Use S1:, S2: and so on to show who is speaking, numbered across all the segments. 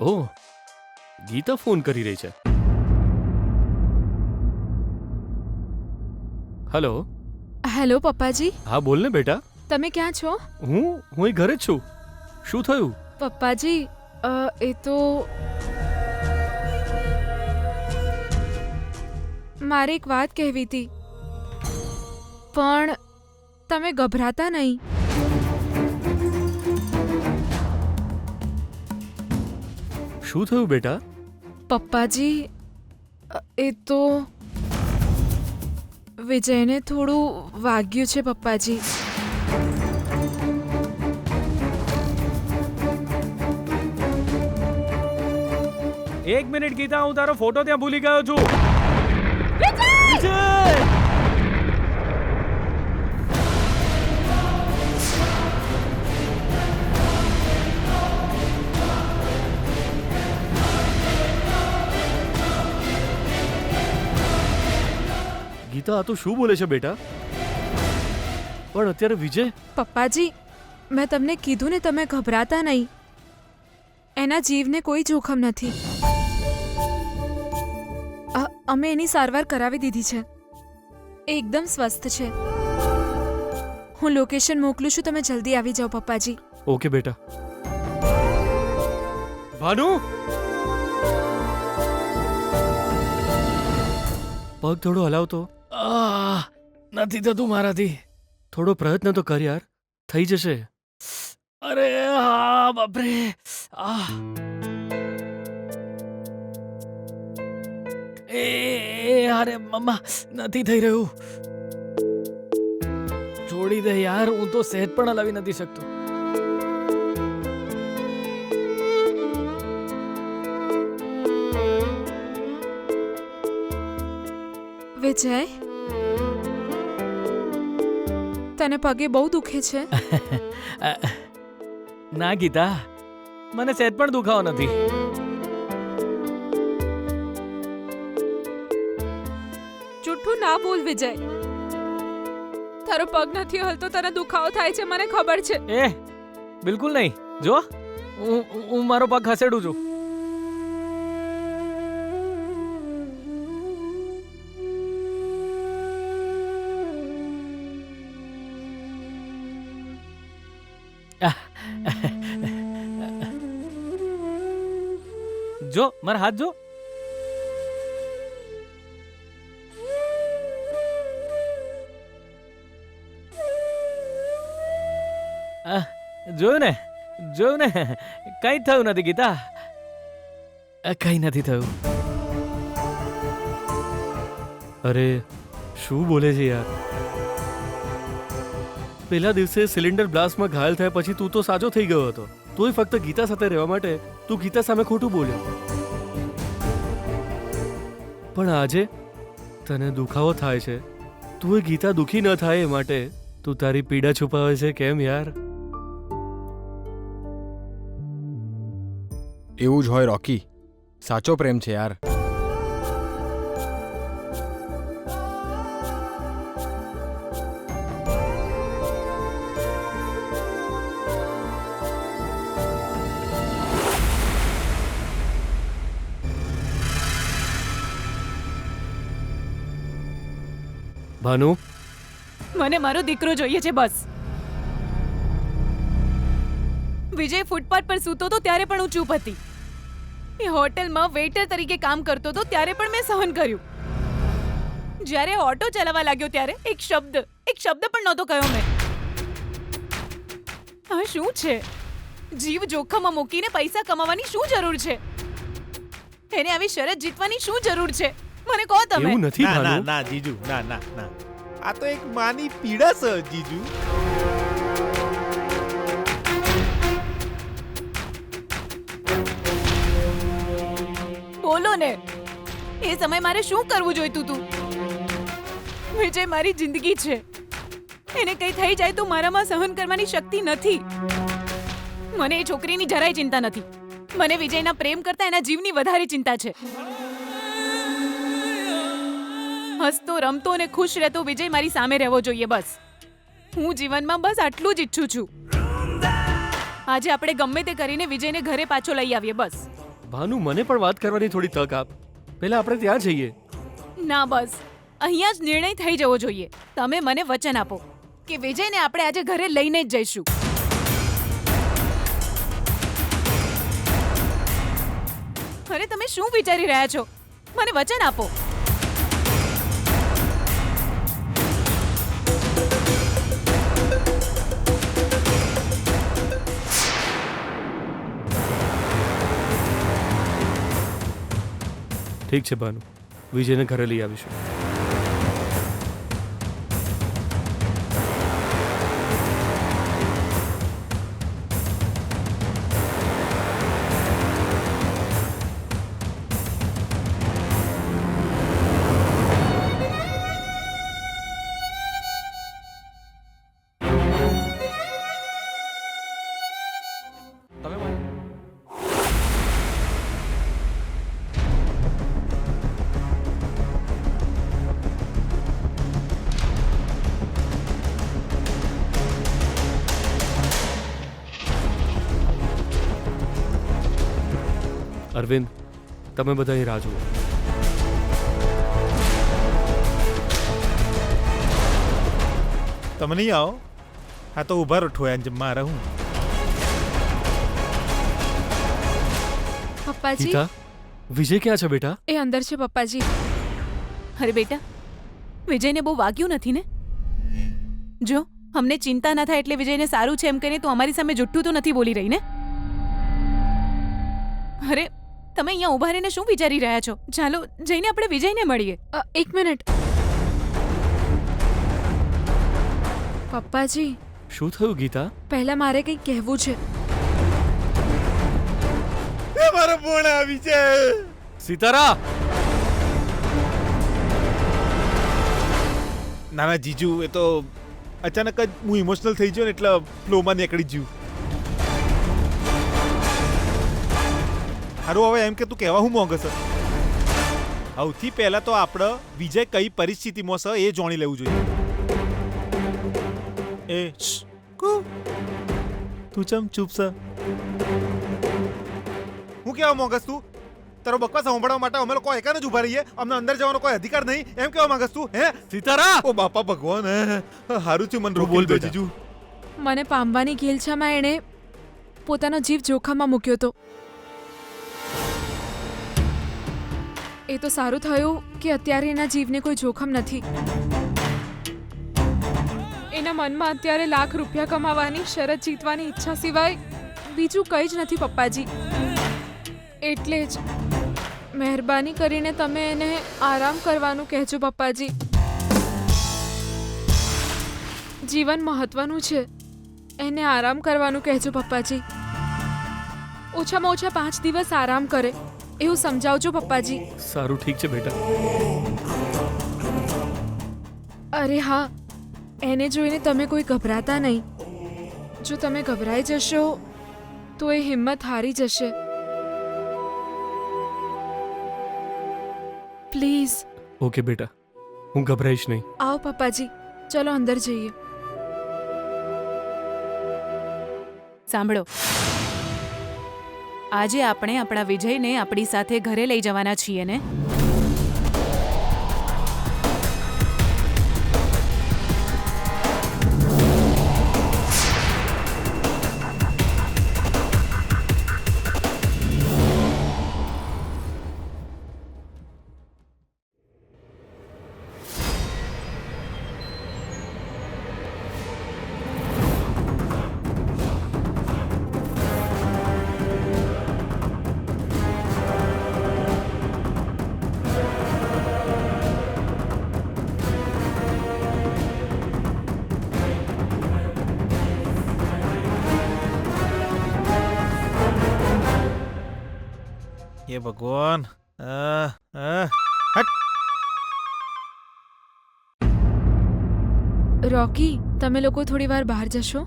S1: ઓહ, Gita phone કરી રહી છે. હેલો.
S2: હેલો પપ્પાજી,
S1: હા બોલ ને બેટા.
S2: તમે ક્યાં છો?
S1: હું અહીં ઘરે જ છું. શું થયું?
S2: પપ્પાજી, એ તો મારે એક વાત કહેવી હતી, પણ તમે ગભરાતા નહીં.
S1: શું થયું બેટા?
S2: પપ્પાજી, એ તો વિજયને થોડું વાગ્યું છે પપ્પાજી.
S3: એક મિનિટ ગીતા, હું તારો ફોટો ત્યાં ભૂલી ગયો છું.
S1: ગીતા, આ તો શું બોલે છે બેટા? પણ અત્યારે વિજય.
S2: પપ્પાજી, મેં તમને કીધું ને, તમે ગભરાતા નહીં. એના જીવને કોઈ જોખમ નથી. અમે એની સારવાર કરાવી દીધી છે. એ એકદમ સ્વસ્થ છે. હું લોકેશન મોકલું છું, તમે જલ્દી આવી જાઓ પપ્પાજી.
S1: ઓકે બેટા. ભાનુ, પગ થોડો હલાવતો. નથી થતું મારાથી. થોડો પ્રયત્ન તો કર યાર, થઈ જશે. અરે હા બાપરે. અરે મમ્મા, નથી થઈ રહ્યું. છોડી દે યાર, હું તો સહેજ પણ હલાવી નથી શકતો.
S2: વિજય, તને પગે બહુ દુખે છે?
S3: ના ગીતા, મને સહેજ પણ દુખાવો નથી.
S2: જૂઠું ના બોલ વિજય. તારો પગ નથી હલતો, તને દુખાવો થાય છે, મને ખબર છે.
S3: બિલકુલ નહીં. જો, હું મારો પગ ખસેડું છું. જો, મારા હાથ જો. જોયું ને, જોયું ને, કઈ થયું નથી ગીતા, કઈ નથી થયું.
S1: અરે શું બોલે છે યાર? પેલા દિવસે સિલિન્ડર બ્લાસ્ટમાં ઘાયલ થયા પછી તું તો સાજો થઈ ગયો હતો. તોય ફક્ત ગીતા સાથે રહેવા માટે તું ગીતા સામે ખોટું બોલ્યો. પણ આજે તને દુખાવો થાય છે. તું એ ગીતા દુખી ન થાય એ માટે તું તારી પીડા છુપાવે છે. કેમ યાર?
S4: એવું જ હોય રોકી. સાચો પ્રેમ છે યાર.
S1: ભાનુ,
S5: મને મારો દીકરો જોઈએ છે બસ. વિજય ફૂટપાથ પર સૂતો હતો ત્યારે પણ હું ચૂપ હતી. એ હોટેલમાં વેઇટર તરીકે કામ કરતો હતો ત્યારે પણ મેં સહન કર્યું. જ્યારે ઓટો ચલાવવા લાગ્યો ત્યારે એક શબ્દ પણ નહોતો કહ્યો મેં. આ શું છે? જીવ જોખમમાં મૂકીને પૈસા કમાવાની શું જરૂર છે? એને આવી શરત જીતવાની શું જરૂર છે? મને કહો તમે.
S1: એવું નથી
S6: ના ના
S1: ભાનુ.
S6: ના જીજુ, ના ના ના, આ તો એક માની પીડા છે જીજુ.
S5: બોલો ને, એ સમય મારે શું કરવું જોઈતું તું? વિજય મારી જિંદગી છે. એને કંઈ થઈ જાય તો મારામાં સહન કરવાની શક્તિ નથી. મને એ છોકરીની જરાય ચિંતા નથી. મને વિજયના પ્રેમ કરતા એના જીવની વધારે ચિંતા છે. હસતો રમતો અને ખુશ રહેતો વિજય મારી સામે રહેવો જોઈએ બસ. હું જીવનમાં બસ આટલું જ ઈચ્છું છું. આજે આપણે ગમે તે કરીને વિજયને ઘરે પાછો લઈ આવીએ બસ.
S1: ભાનુ મને પણ વાત કરવાની થોડી તક આપ. પહેલા આપણે ત્યાં જઈએ.
S5: ના બસ અહીંયા જ નિર્ણય થઈ જવો જોઈએ. તમે મને વચન આપો કે વિજયને આપણે આજે ઘરે લઈને જ જઈશું. અરે તમે શું વિચારી રહ્યા છો? મને વચન આપો.
S1: ઠીક છે ભાનુ, વિજયને ઘરે લઈ આવીશું.
S4: તમે મને
S1: અરવિંદ, તમે બધા અહીં રાહ જુઓ.
S6: તમે નહીં આવો? હા તો ઊભા રહો ઠોયા જમવા રહું.
S2: પપ્પાજી
S1: ગીતા, વિજય ક્યાં છે બેટા?
S2: એ અંદર છે પપ્પાજી.
S5: અરે બેટા, વિજયને બહુ વાગ્યું નથી ને? જો અમને ચિંતા ના થાય એટલે વિજયને સારું છે એમ કહીને તું અમારી સામે જુઠ્ઠું તો નથી બોલી રહી ને? અરે તમે અહીંયા ઊભા રહીને શું વિચારી રહ્યા છો? ચાલો જઈને આપણે વિજયને મળીએ.
S2: એક મિનિટ. પપ્પાજી,
S1: શું થયું ગીતા?
S2: પહેલા મારે કંઈક કહેવું છે.
S6: એ મારો ફોન આવી છે.
S1: સીતારા!
S6: ના ના જીજુ, એ તો અચાનક જ હું ઇમોશનલ થઈ ગયો ને એટલે ફ્લોમાં નીકળી ગયું. હારું, હવે એમ કે તું કહેવા હું માંગે છે? સૌથી પહેલા તો આપણે વિજય કઈ પરિસ્થિતિમાં છે એ જાણી લેવું જોઈએ. એ શ્શ, કુ. તું ચમ ચૂપ છે? હું કહેવા માંગસ તું? તારો બકવાસ સાંભળવા માટે અમે લોકો એકાને જ ઉભા રહીએ? અમને અંદર જવાનો કોઈ અધિકાર નહીં એમ કહેવા માંગસ તું? હે
S1: સીતારા!
S6: ઓ બાપા ભગવાન, હારું થયું મને
S1: તું
S6: રોકી
S1: બોલ
S6: દો
S1: બેટા.
S6: જીજુ.
S2: મને પામવાની ઘેલછામાં એણે પોતાનો જીવ જોખમમાં મૂક્યો હતો. એ તો સારું થયું કે અત્યારે એના જીવને કોઈ જોખમ નથી. એના મનમાં અત્યારે લાખ રૂપિયા કમાવાની, શરત જીતવાની ઈચ્છા સિવાય બીજું કંઈ જ નથી પપ્પાજી. એટલે જ મહેરબાની કરીને તમે એને આરામ કરવાનું કહેજો પપ્પાજી. જીવન મહત્વનું છે, એને આરામ કરવાનું કહેજો પપ્પાજી. ઓછામાં ઓછા 5 દિવસ આરામ કરે એવું સમજાવજો પપ્પાજી.
S1: સારું, ઠીક છે બેટા.
S2: અરે હા, એને જોઈને તમે કોઈ ગભરાતા નહીં. જો તમે ગભરાઈ જશો તો એ હિંમત હારી જશે. પ્લીઝ.
S1: ઓકે બેટા, હું ગભરાઈશ નહીં.
S2: આવો પપ્પાજી, ચલો અંદર જઈએ.
S5: સાંભળો, આજે આપણે આપણા વિજયને આપણી સાથે ઘરે લઈ જવાના છીએ ને?
S6: હે ભગવાન.
S2: રોકી, તમે લોકો થોડી વાર બહાર જશો?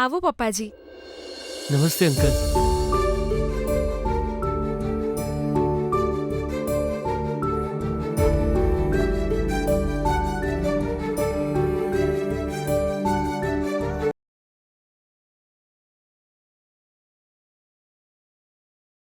S2: આવો પપ્પાજી.
S1: નમસ્તે અંકલ.